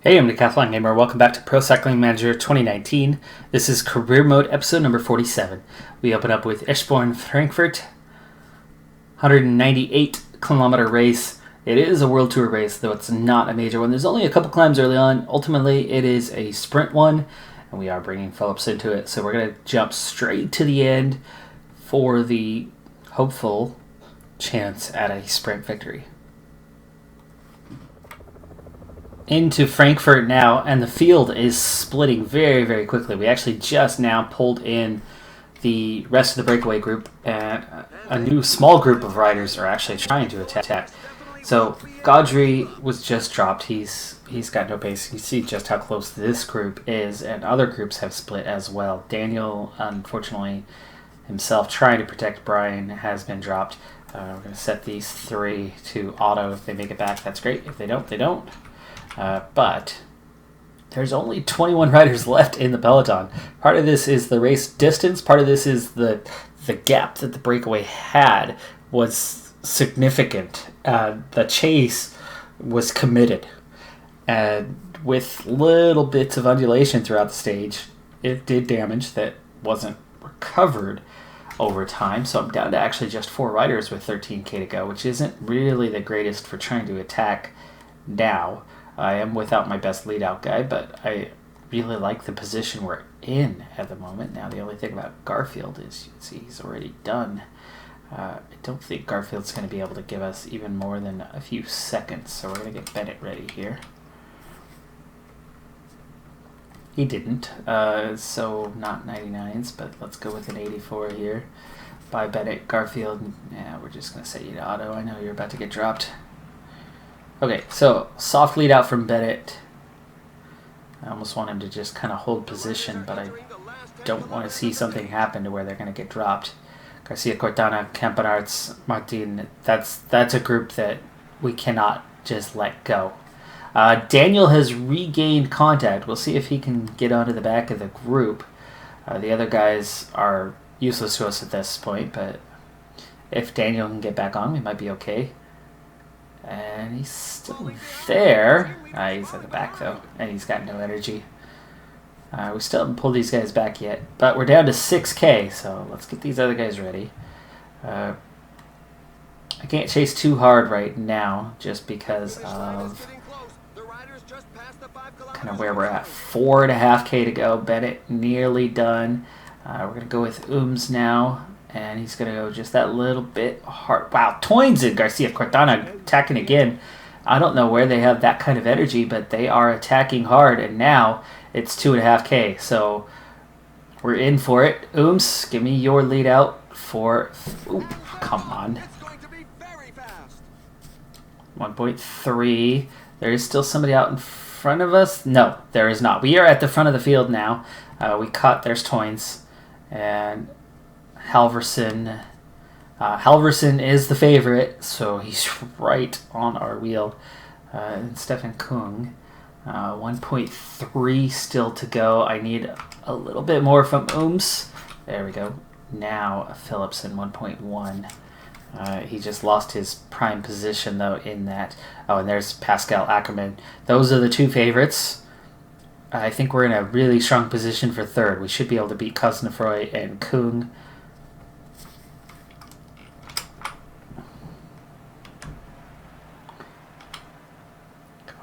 Hey, I'm Decathlon Gamer. Welcome back to Pro Cycling Manager 2019. This is Career Mode episode number 47. We open up with Eschborn Frankfurt, 198 kilometer race. It is a World Tour race, though it's not a major one. There's only a couple climbs early on. Ultimately, it is a sprint one, and we are bringing Phillips into it. So we're going to jump straight to the end for the hopeful chance at a sprint victory. Into Frankfurt now, and the field is splitting very, very quickly. We actually just now pulled in the rest of the breakaway group, and a new small group of riders are actually trying to attack. So Gaudry was just dropped. He's got no pace. You see just how close this group is, and other groups have split as well. Daniel, unfortunately, himself trying to protect Brian, has been dropped. We're going to set these three to auto. If they make it back, that's great. If they don't, they don't. But there's only 21 riders left in the peloton. Part of this is the race distance. Part of this is the gap that the breakaway had was significant. The chase was committed. And with little bits of undulation throughout the stage, it did damage that wasn't recovered over time. So I'm down to actually just 4 riders with 13k to go, which isn't really the greatest for trying to attack now. I am without my best lead-out guy, but I really like the position we're in at the moment. Now, the only thing about Garfield is, you can see he's already done. I don't think Garfield's going to be able to give us even more than a few seconds, so we're going to get Bennett ready here. He didn't, so not 99s, but let's go with an 84 here. By Bennett, Garfield, yeah, we're just going to set you to auto. I know you're about to get dropped. Okay, so soft lead out from Bennett. I almost want him to just kind of hold position, but I don't want to see something happen to where they're going to get dropped. Garcia, Cortana, Campanarts, Martin, that's a group that we cannot just let go. Daniel has regained contact. We'll see if he can get onto the back of the group. The other guys are useless to us at this point, but if Daniel can get back on, we might be okay. And he's still there. He's at the back, though, and he's got no energy. We still haven't pulled these guys back yet, but we're down to 6k, so let's get these other guys ready. I can't chase too hard right now, just because of kind of where we're at. 4.5k to go. Bennett nearly done. We're going to go with Ooms now. And he's going to go just that little bit hard. Wow, Toynes and Garcia Cortana attacking again. I don't know where they have that kind of energy, but they are attacking hard. And now it's 2.5k. So we're in for it. Ooms, give me your lead out for... Ooh, come on. 1.3. There is still somebody out in front of us. No, there is not. We are at the front of the field now. We cut. There's Toynes. And... Halverson is the favorite, so he's right on our wheel. And Stefan Kung, 1.3 still to go. I need a little bit more from Ooms. There we go. Now Phillipson, 1.1. He just lost his prime position, though, in that. Oh, and there's Pascal Ackermann. Those are the two favorites. I think we're in a really strong position for third. We should be able to beat Cosnefroy and Kung.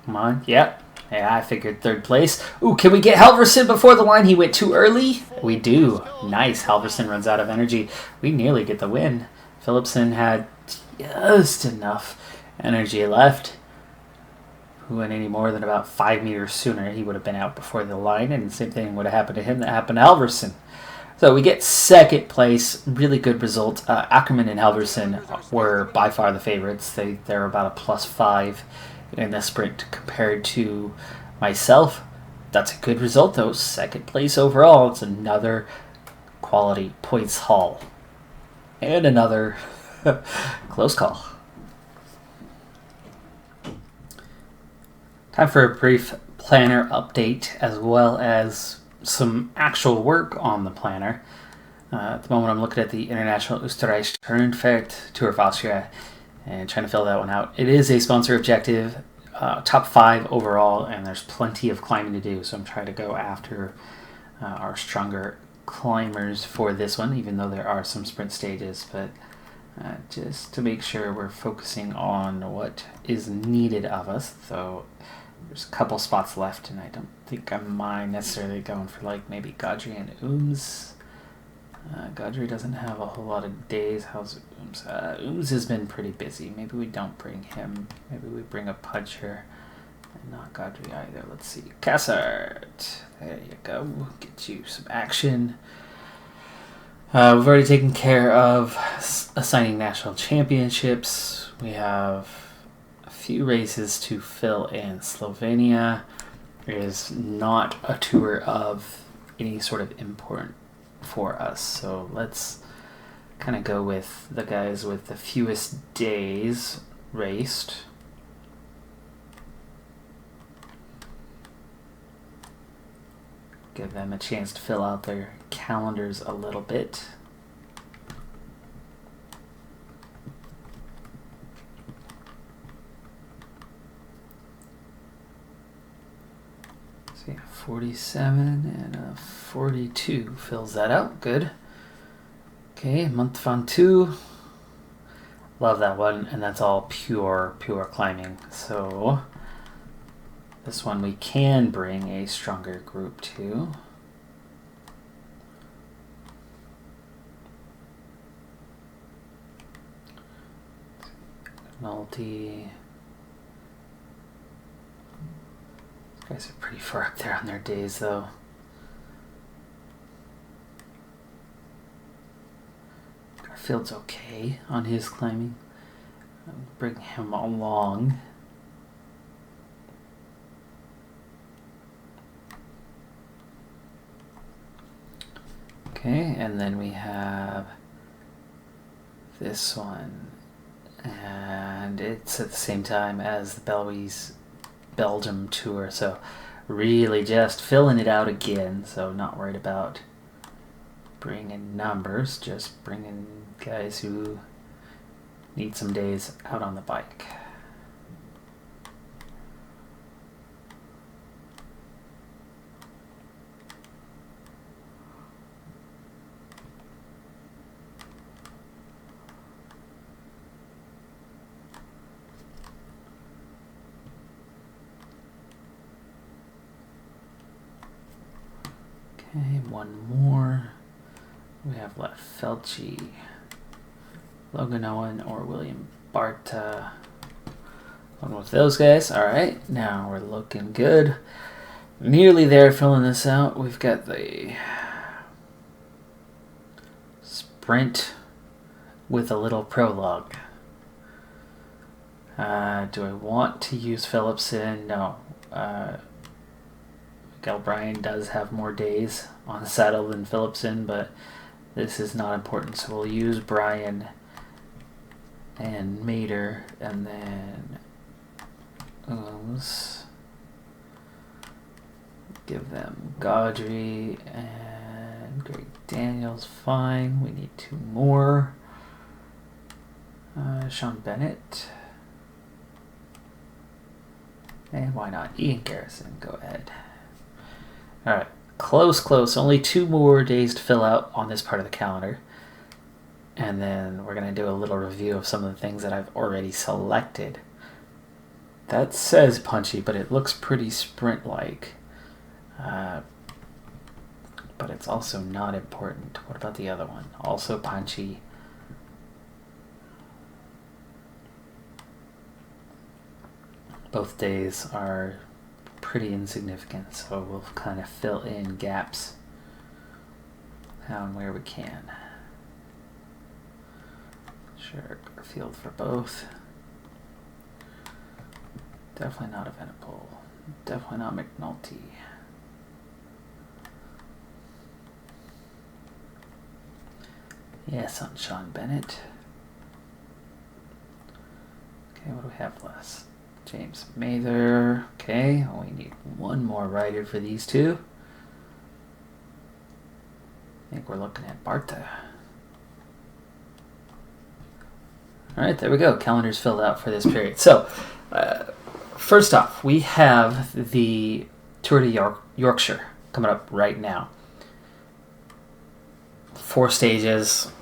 Come on. Yep. Yeah, I figured third place. Ooh, can we get Halverson before the line? He went too early. We do. Nice. Halverson runs out of energy. We nearly get the win. Phillipson had just enough energy left. Who went any more than about 5 meters sooner, he would have been out before the line, and the same thing would have happened to him that happened to Halverson. So we get second place. Really good result. Ackermann and Halverson were by far the favorites. They're about a +5 in the sprint compared to myself. That's a good result, though. Second place overall. It's another quality points haul. And another close call. Time for a brief planner update, as well as some actual work on the planner. At the moment, I'm looking at the International Österreich Turnfeld Tour of Austria and trying to fill that one out. It is a sponsor objective. top 5 overall, and there's plenty of climbing to do. So I'm trying to go after our stronger climbers for this one, even though there are some sprint stages. But just to make sure we're focusing on what is needed of us. So there's a couple spots left, and I don't think I mind necessarily going for like maybe Godry and Ooms. Godry doesn't have a whole lot of days. How's Ooms? Ooms has been pretty busy. Maybe we don't bring him. Maybe we bring a puncher. And not Godry either. Let's see. Cassart. There you go. Get you some action. We've already taken care of assigning national championships. We have a few races to fill in. Slovenia is not a tour of any sort of import for us. So let's kind of go with the guys with the fewest days raced. Give them a chance to fill out their calendars a little bit. So yeah, 47 and 42 fills that out. Good. Okay, Mont Ventoux. Love that one, and that's all pure climbing. So this one we can bring a stronger group to. Multi. These guys are pretty far up there on their days, though. Garfield's okay on his climbing. I'll bring him along. Okay, and then we have this one. And it's at the same time as the Beloise Belgium tour, so really just filling it out again. So not worried about bringing numbers, just bringing guys who need some days out on the bike. Okay, one more. We have left Felchi, Logan Owen, or William Barta. One with those guys. All right, now we're looking good. Nearly there, filling this out. We've got the sprint with a little prologue. Do I want to use Phillipson? No. Miguel Bryan does have more days on the saddle than Phillipson, but this is not important, so we'll use Bryan and Mater, and then give them Gaudry and Greg Daniels. Fine. We need 2 more. Sean Bennett. And why not Ian Garrison? Go ahead. Alright, close. Only 2 more days to fill out on this part of the calendar. And then we're going to do a little review of some of the things that I've already selected. That says punchy, but it looks pretty sprint-like. But it's also not important. What about the other one? Also punchy. Both days are pretty insignificant, so we'll kind of fill in gaps how and where we can. Sure, Garfield for both. Definitely not Evenepoel. Definitely not McNulty. Yes, on Sean Bennett. Okay, what do we have left? James Mather. Okay, we need 1 more rider for these 2. I think we're looking at Barta. Alright, there we go. Calendar's filled out for this period. So, first off, we have the Tour de Yorkshire coming up right now. 4 stages,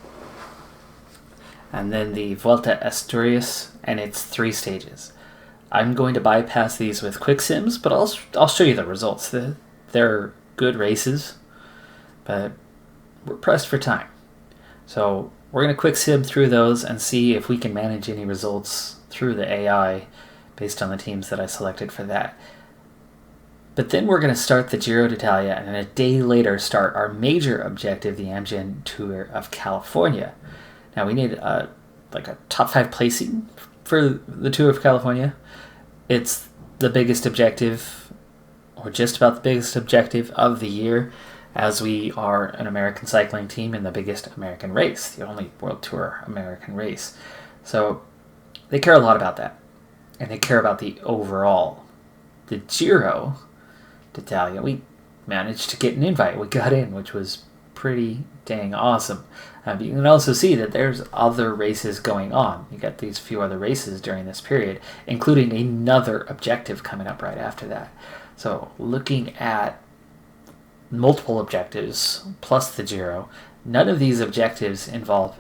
and then the Vuelta a Asturias, and it's 3 stages. I'm going to bypass these with quick sims, but I'll show you the results. They're good races, but we're pressed for time. So we're going to quick sim through those and see if we can manage any results through the AI based on the teams that I selected for that. But then we're going to start the Giro d'Italia, and then a day later start our major objective, the Amgen Tour of California. Now we need a top 5 placing for the Tour of California. It's the biggest objective, or just about the biggest objective of the year, as we are an American cycling team in the biggest American race, the only World Tour American race. So they care a lot about that, and they care about the overall. The Giro d'Italia, we managed to get an invite. We got in, which was pretty dang awesome. You can also see that there's other races going on. You got these few other races during this period, including another objective coming up right after that. So looking at multiple objectives plus the Giro, none of these objectives involve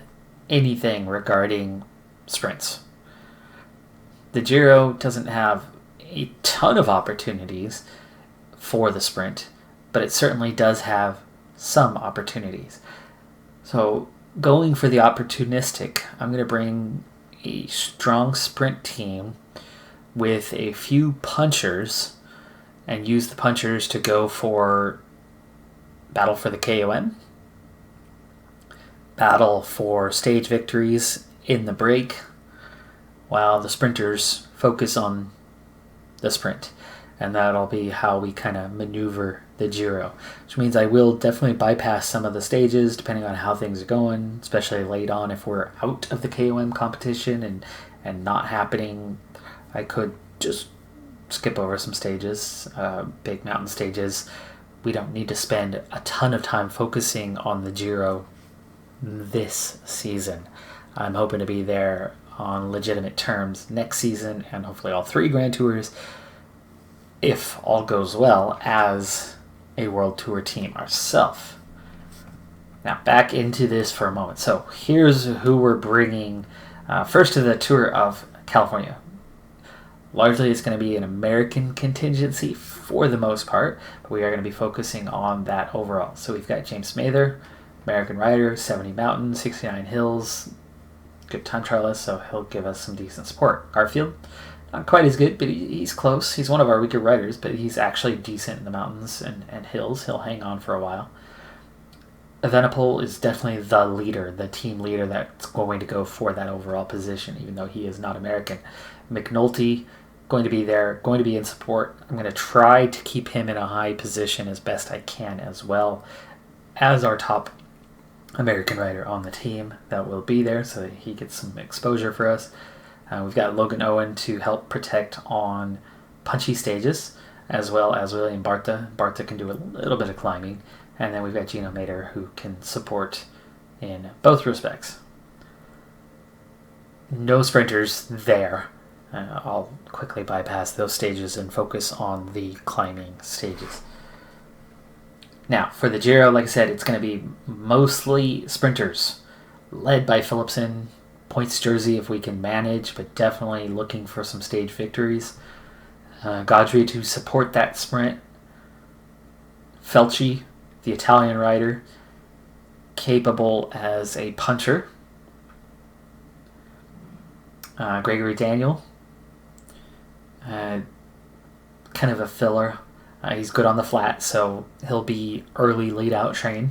anything regarding sprints. The Giro doesn't have a ton of opportunities for the sprint, but it certainly does have some opportunities. So going for the opportunistic, I'm going to bring a strong sprint team with a few punchers and use the punchers to go for battle for the KOM, battle for stage victories in the break, while the sprinters focus on the sprint. And that'll be how we kind of maneuver the Giro, which means I will definitely bypass some of the stages depending on how things are going, especially late on if we're out of the KOM competition and not happening. I could just skip over some stages, big mountain stages. We don't need to spend a ton of time focusing on the Giro this season. I'm hoping to be there on legitimate terms next season, and hopefully all 3 Grand Tours, if all goes well, as a World Tour team ourselves. Now back into this for a moment. So here's who we're bringing first to the Tour of California. Largely it's going to be an American contingency for the most part, but we are going to be focusing on that overall. So we've got James Mather, American rider, 70 mountains, 69 hills, good time trialist, so he'll give us some decent support. Garfield, not quite as good, but he's close. He's one of our weaker riders, but he's actually decent in the mountains and hills. He'll hang on for a while. Evenepoel is definitely the leader, the team leader that's going to go for that overall position, even though he is not American. McNulty, going to be there, going to be in support. I'm going to try to keep him in a high position as best I can, as well as our top American rider on the team that will be there, so that he gets some exposure for us. We've got Logan Owen to help protect on punchy stages, as well as William Barta. Barta can do a little bit of climbing. And then we've got Gino Mater, who can support in both respects. No sprinters there. I'll quickly bypass those stages and focus on the climbing stages. Now, for the Giro, like I said, it's going to be mostly sprinters, led by Philipsen. Points jersey if we can manage, but definitely looking for some stage victories. Godfrey to support that sprint. Felci, the Italian rider, capable as a puncher. Gregory Daniel, kind of a filler. He's good on the flat, so he'll be early lead-out train.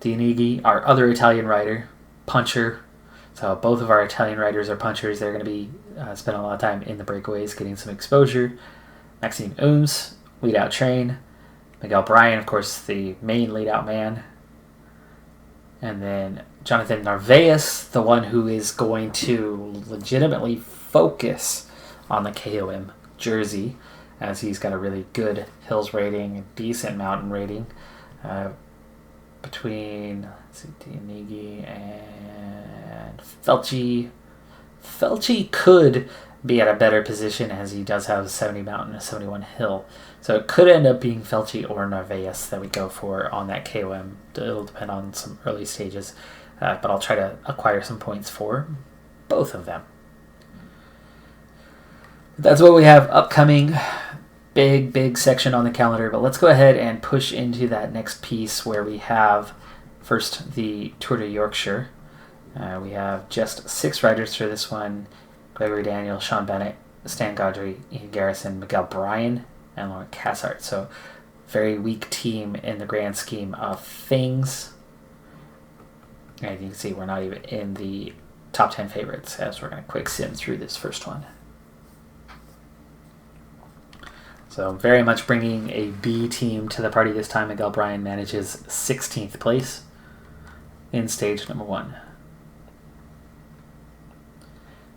Dianigi, our other Italian rider, puncher. So both of our Italian riders are punchers. They're going to be spending a lot of time in the breakaways, getting some exposure. Maxime Ooms, lead-out train. Miguel Bryan, of course, the main lead-out man. And then Jonathan Narvaez, the one who is going to legitimately focus on the KOM jersey, as he's got a really good hills rating and decent mountain rating. Between Dianigi and Felci. Felci could be at a better position, as he does have a 70 mountain and a 71 hill. So it could end up being Felci or Narvaez that we go for on that KOM. It'll depend on some early stages, but I'll try to acquire some points for both of them. That's what we have upcoming. Big section on the calendar, but let's go ahead and push into that next piece where we have first the Tour de Yorkshire. We have just 6 riders for this one: Gregory Daniel, Sean Bennett, Stan Godry, Ian Garrison, Miguel Bryan, and Lauren Cassart. So very weak team in the grand scheme of things. And you can see we're not even in the top 10 favorites, as we're going to quick sim through this first one. So very much bringing a B team to the party this time. Miguel Bryan manages 16th place in stage number 1.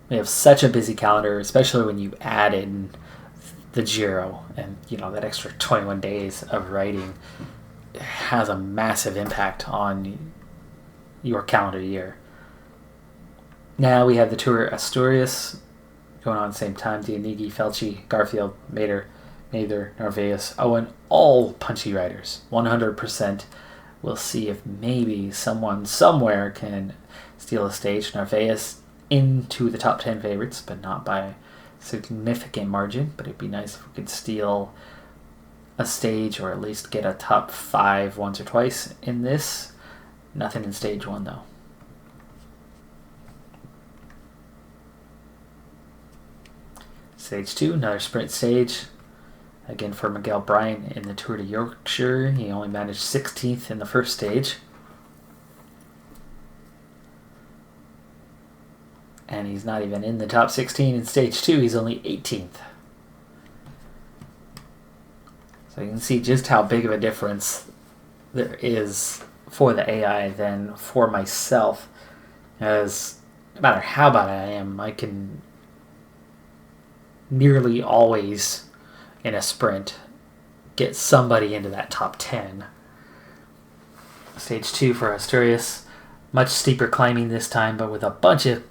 We have such a busy calendar, especially when you add in the Giro and that extra 21 days of riding. It has a massive impact on your calendar year. Now we have the Tour Asturias going on at the same time. Dianigi, Felci, Garfield, Mader, Nather, Narvaez, Owen, all punchy riders. 100%. We'll see if maybe someone somewhere can steal a stage. Narvaez into the top 10 favorites, but not by significant margin. But it'd be nice if we could steal a stage, or at least get a top 5 once or twice in this. Nothing in stage 1 though. Stage 2, another sprint stage. Again for Miguel Bryan in the Tour de Yorkshire. He only managed 16th in the first stage. And he's not even in the top 16 in stage 2. He's only 18th. So you can see just how big of a difference there is for the AI than for myself. As no matter how bad I am, I can nearly always in a sprint get somebody into that top 10. Stage 2 for Asturias. Much steeper climbing this time, but with a bunch of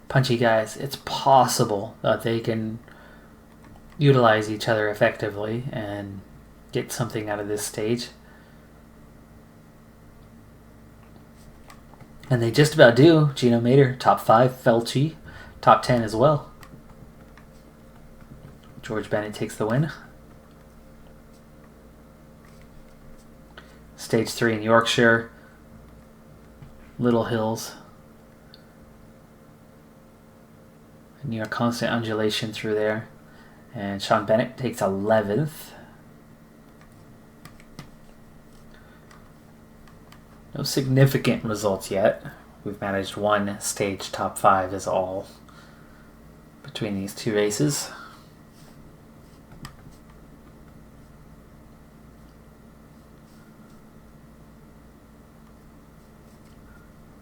punchy guys, it's possible that they can utilize each other effectively and get something out of this stage. And they just about do. Gino Mader, top 5. Felci, top 10 as well. George Bennett takes the win. Stage 3 in Yorkshire. Little hills. Near constant undulation through there. And Sean Bennett takes 11th. No significant results yet. We've managed 1 stage top 5 is all between these 2 races.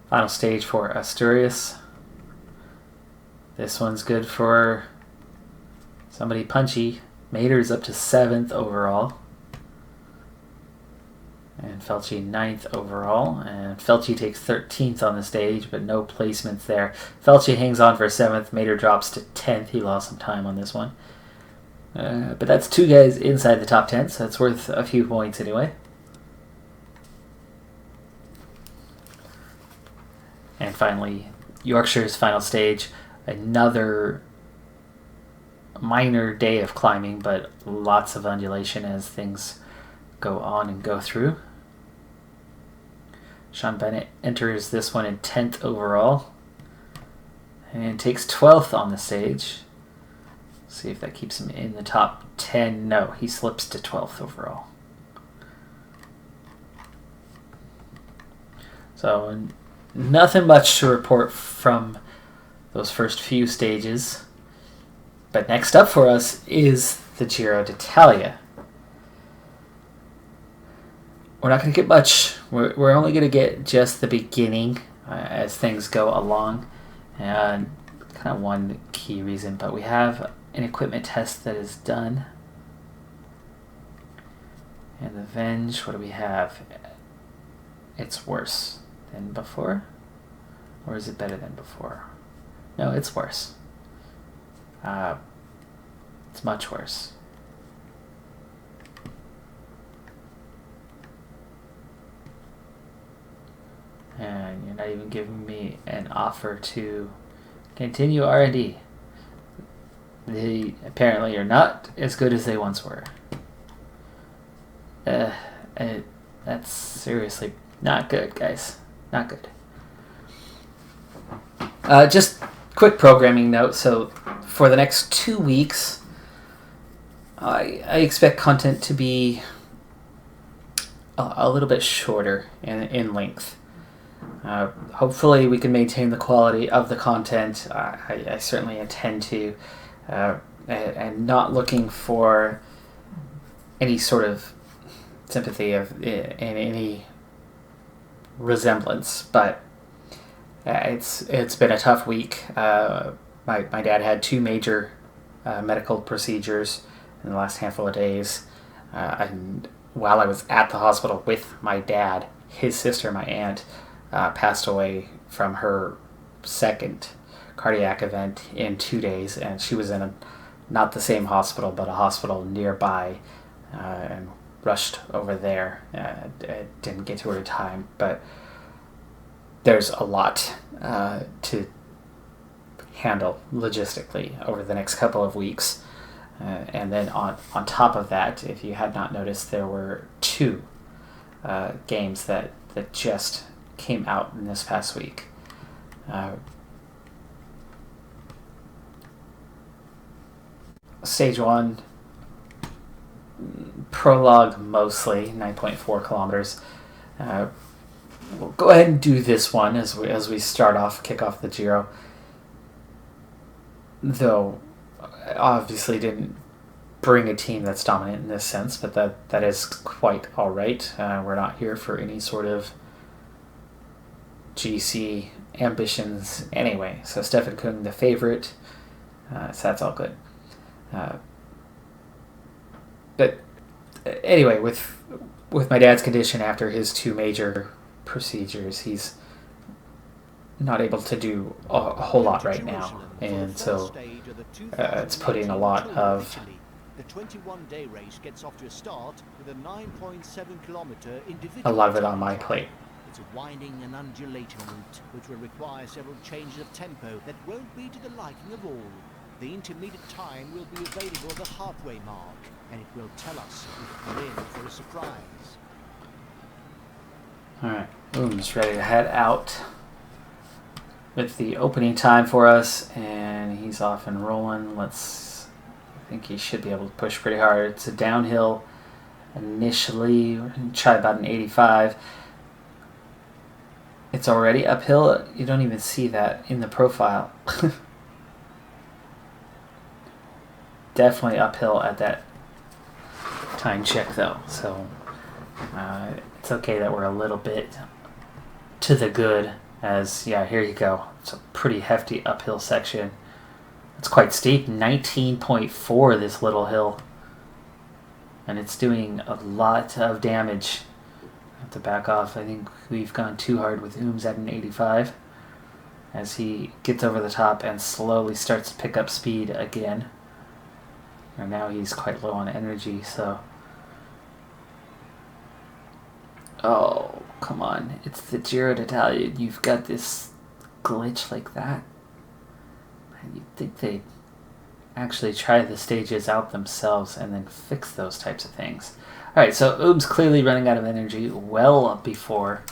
Final stage for Asturias. This one's good for somebody punchy. Mader's up to 7th overall. And Felci 9th overall. And Felci takes 13th on the stage, but no placements there. Felci hangs on for 7th. Mader drops to 10th. He lost some time on this one. But that's 2 guys inside the top 10, so that's worth a few points anyway. And finally, Yorkshire's final stage. Another minor day of climbing, but lots of undulation as things go on and go through. Sean Bennett enters this one in 10th overall and takes 12th on the stage. See if that keeps him in the top 10. No, he slips to 12th overall. So nothing much to report from those first few stages. But next up for us is the Giro d'Italia. We're not going to get much. We're only going to get just the beginning as things go along. And kind of one key reason, but we have an equipment test that is done. And the Venge, what do we have? It's worse than before? Or is it better than before? No, it's worse. It's much worse. And you're not even giving me an offer to continue R&D. They apparently are not as good as they once were. That's seriously not good, guys. Not good. Just quick programming note. So for the next 2 weeks, I expect content to be a little bit shorter in length. Hopefully we can maintain the quality of the content. I certainly intend to, and not looking for any sort of sympathy in any resemblance, but it's been a tough week. My dad had 2 major medical procedures in the last handful of days, and while I was at the hospital with my dad, his sister, my aunt, passed away from her second cardiac event in 2 days, and she was in not the same hospital, but a hospital nearby, and rushed over there. Didn't get to her in time, but there's a lot to handle logistically over the next couple of weeks. And then on top of that, if you had not noticed, there were 2 games that just came out in this past week. Stage 1, prologue mostly, 9.4 kilometers. We'll go ahead and do this one as we kick off the Giro. Though, obviously didn't bring a team that's dominant in this sense, but that is quite all right. We're not here for any sort of GC ambitions anyway. So Stefan Kung, the favorite, so that's all good. But anyway, with my dad's condition after his 2 major procedures, he's not able to do a whole lot right now, and so it's putting a lot of it on my plate. It's a winding and undulating route, which will require several changes of tempo that won't be to the liking of all. The intermediate time will be available at the halfway mark, and it will tell us if we're in for a surprise. Alright, Boom's ready to head out with the opening time for us, and he's off and rolling. I think he should be able to push pretty hard. It's a downhill initially. We're going to try about an 85. It's already uphill. You don't even see that in the profile. Definitely uphill at that time check though, so it's okay that we're a little bit to the good, as here you go. It's a pretty hefty uphill section. It's quite steep, 19.4 this little hill, and it's doing a lot of damage. I have to back off. I think we've gone too hard with Ooms at an 85 as he gets over the top and slowly starts to pick up speed again. And now he's quite low on energy, so... Oh, come on. It's the Giro d'Italia. You've got this glitch like that. You'd think they'd actually try the stages out themselves and then fix those types of things. Alright, so Oob's clearly running out of energy well before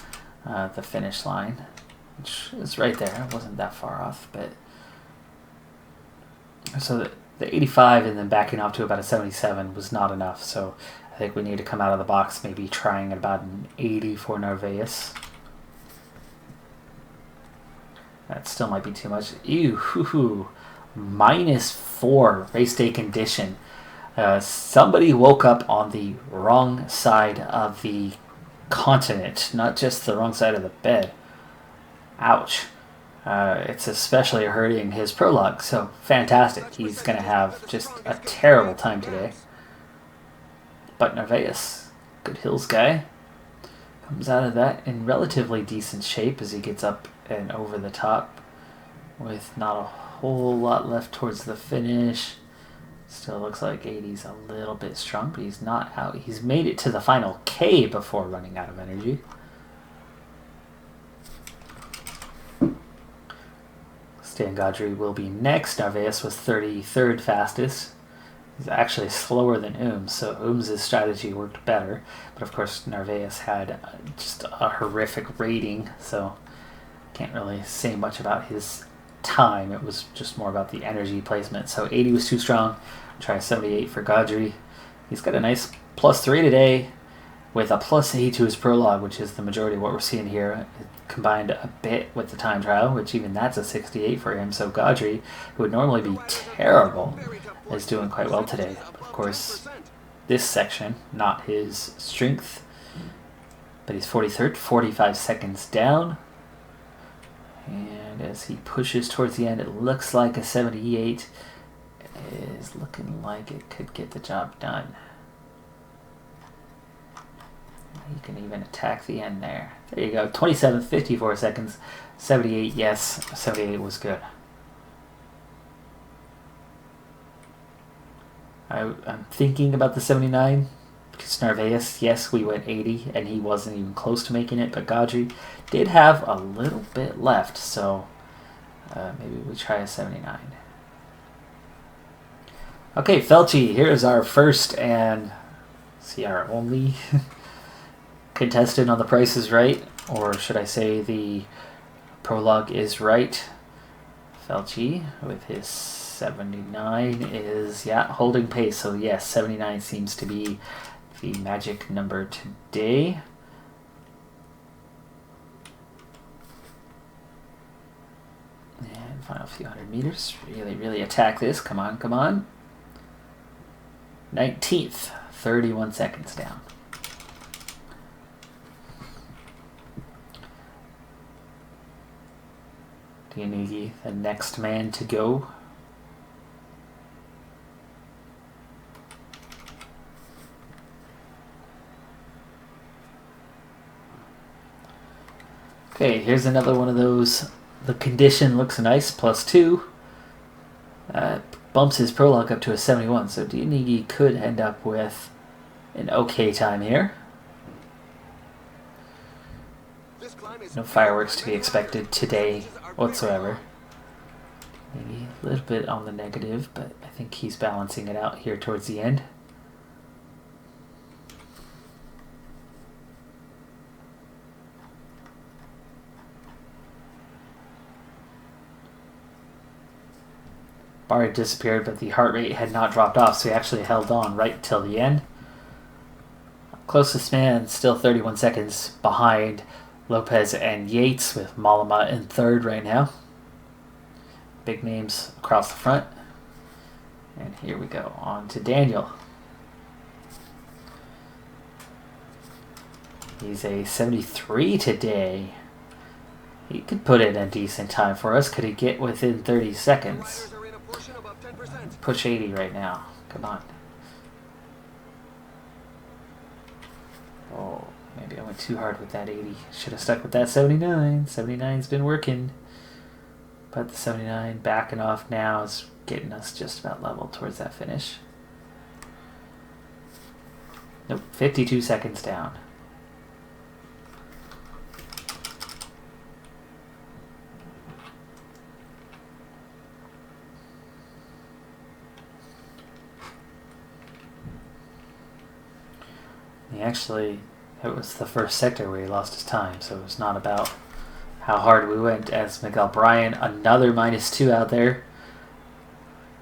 the finish line, which is right there. It wasn't that far off, but... So the 85 and then backing off to about a 77 was not enough, so I think we need to come out of the box maybe trying at about an 80 for Narvaez. That still might be too much. Ew, hoo-hoo. -4 race day condition. Somebody woke up on the wrong side of the continent, not just the wrong side of the bed. Ouch. It's especially hurting his prologue, so fantastic. He's going to have just a terrible time today. But Narvaez, good hills guy, comes out of that in relatively decent shape as he gets up and over the top with not a whole lot left towards the finish. Still looks like 80's a little bit strong, but he's not out. He's made it to the final K before running out of energy. Stan Godry will be next. Narvaez was 33rd fastest. He's actually slower than Ooms, so Ooms' strategy worked better. But of course, Narvaez had just a horrific rating, so can't really say much about his time. It was just more about the energy placement. So 80 was too strong. Try 78 for Godry. He's got a nice +3 today with a +8 to his prologue, which is the majority of what we're seeing here. It combined a bit with the time trial, which even that's a 68 for him. So Godry, who would normally be terrible, is doing quite well today. Of course, this section, not his strength, but he's 43rd, 45 seconds down. And as he pushes towards the end, it looks like a 78 is looking like it could get the job done. You can even attack the end there. There you go, 27, 54 seconds, 78, yes, 78 was good. I'm thinking about the 79 because Narvaez, yes, we went 80 and he wasn't even close to making it, but Godry did have a little bit left, so maybe we try a 79. Okay, Felchi, here's our first and our only contestant on The Price is Right, or should I say the prologue is right. Felchi with his 79 is, holding pace. So yes, 79 seems to be the magic number today. And final few hundred meters. Really attack this. Come on, come on. 19th, 31 seconds down. Dianigi, the next man to go. Okay, here's another one of those. The condition looks nice, +2. Bumps his prologue up to a 71, so Dianigi could end up with an okay time here. No fireworks to be expected today whatsoever. Maybe a little bit on the negative, but I think he's balancing it out here towards the end. Bar had disappeared, but the heart rate had not dropped off, so he actually held on right till the end. Closest man still 31 seconds behind Lopez and Yates, with Malama in third right now. Big names across the front. And here we go, on to Daniel. He's a 73 today. He could put in a decent time for us. Could he get within 30 seconds? Push 80 right now. Come on. Oh, maybe I went too hard with that 80. Should have stuck with that 79. 79's been working. But the 79 backing off now is getting us just about level towards that finish. Nope, 52 seconds down. It was the first sector where he lost his time, so it was not about how hard we went. As Miguel Bryan, another -2 out there.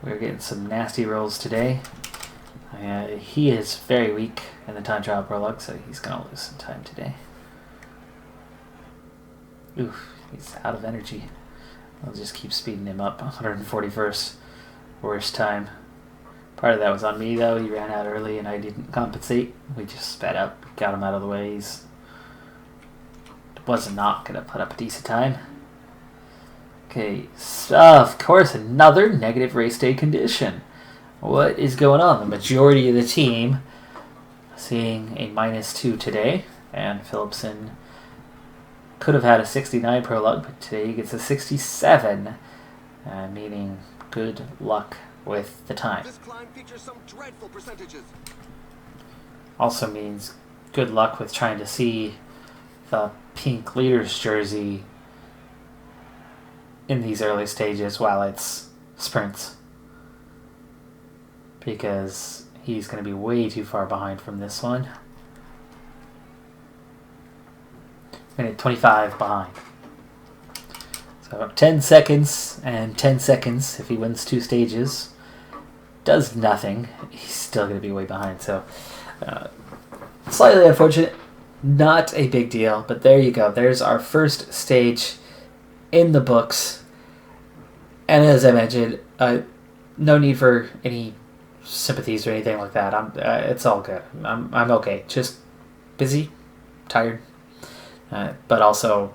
We're getting some nasty rolls today. He is very weak in the time trial prologue, so he's going to lose some time today. Oof, he's out of energy. I'll just keep speeding him up. 141st, worst time. Part of that was on me, though. He ran out early and I didn't compensate. We just sped up, got him out of the way. He was not going to put up a decent time. Okay, so of course, another negative race day condition. What is going on? The majority of the team seeing a -2 today, and Philipson, could have had a 69 prologue, but today he gets a 67. meaning good luck with the time. This climb features some dreadful percentages. Also means good luck with trying to see the pink leader's jersey in these early stages while it's sprints. Because he's going to be way too far behind from this one. Minute 25 behind. So 10 seconds and 10 seconds if he wins 2 stages. Does nothing. He's still going to be way behind. So slightly unfortunate. Not a big deal. But there you go. There's our first stage in the books. And as I mentioned, no need for any sympathies or anything like that. It's all good. I'm okay. Just busy, tired, but also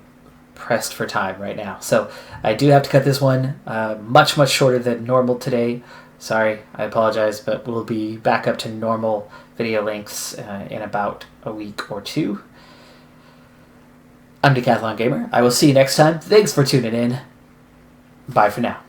pressed for time right now. So I do have to cut this one much shorter than normal today. Sorry, I apologize, but we'll be back up to normal video lengths in about a week or 2. I'm Decathlon Gamer. I will see you next time. Thanks for tuning in. Bye for now.